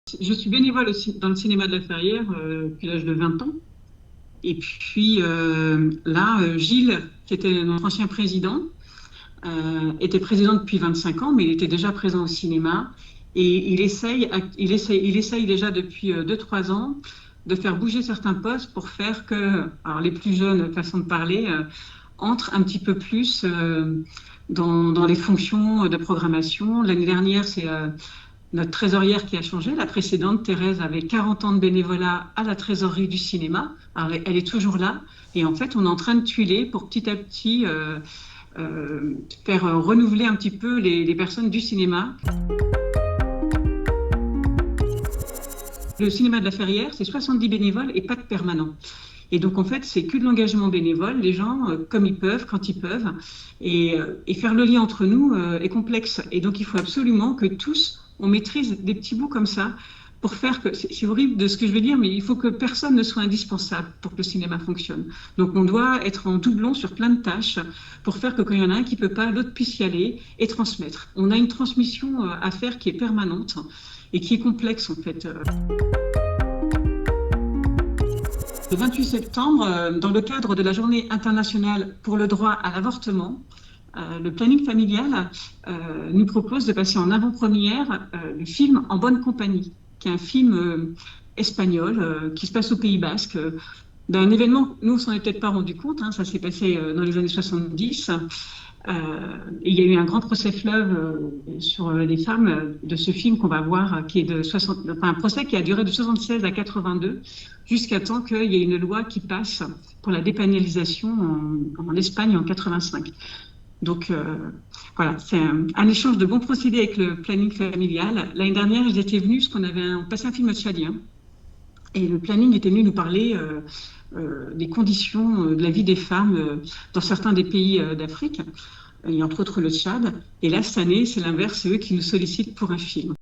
Je suis bénévole aussi dans le cinéma de la Ferrière depuis l'âge de 20 ans. Et puis là, Gilles, qui était notre ancien président, était président depuis 25 ans, mais il était déjà présent au cinéma. Et il essaye déjà depuis 2-3 ans de faire bouger certains postes pour faire que, alors les plus jeunes, façon de parler, entrent un petit peu plus dans les fonctions de programmation. L'année dernière, c'est notre trésorière qui a changé. La précédente, Thérèse, avait 40 ans de bénévolat à la trésorerie du cinéma. Alors, elle est toujours là. Et en fait, on est en train de tuiler pour petit à petit faire renouveler un petit peu les personnes du cinéma. Le cinéma de la Ferrière, c'est 70 bénévoles et pas de permanents. Et donc, en fait, c'est que de l'engagement bénévole, les gens, comme ils peuvent, quand ils peuvent. Et faire le lien entre nous est complexe. Et donc, il faut absolument que tous, on maîtrise des petits bouts comme ça pour faire que, c'est horrible de ce que je veux dire, mais il faut que personne ne soit indispensable pour que le cinéma fonctionne. Donc, on doit être en doublon sur plein de tâches pour faire que quand il y en a un qui peut pas, l'autre puisse y aller et transmettre. On a une transmission à faire qui est permanente et qui est complexe, en fait. Le 28 septembre, dans le cadre de la Journée internationale pour le droit à l'avortement, le planning familial nous propose de passer en avant-première le film En bonne compagnie, qui est un film espagnol qui se passe au Pays Basque, d'un événement, nous on s'en est peut-être pas rendu compte, hein, ça s'est passé dans les années 70. Et il y a eu un grand procès fleuve sur les femmes de ce film qu'on va voir, qui est de 60, enfin, un procès qui a duré de 76 à 82, jusqu'à temps qu'il y ait une loi qui passe pour la dépénalisation en Espagne en 85. Donc voilà, c'est un échange de bons procédés avec le planning familial. L'année dernière, ils étaient venus, parce qu'on avait passé un film tchadien, et le planning était venu nous parler des conditions de la vie des femmes dans certains des pays d'Afrique, et entre autres le Tchad. Et là, cette année, c'est l'inverse, c'est eux qui nous sollicitent pour un film.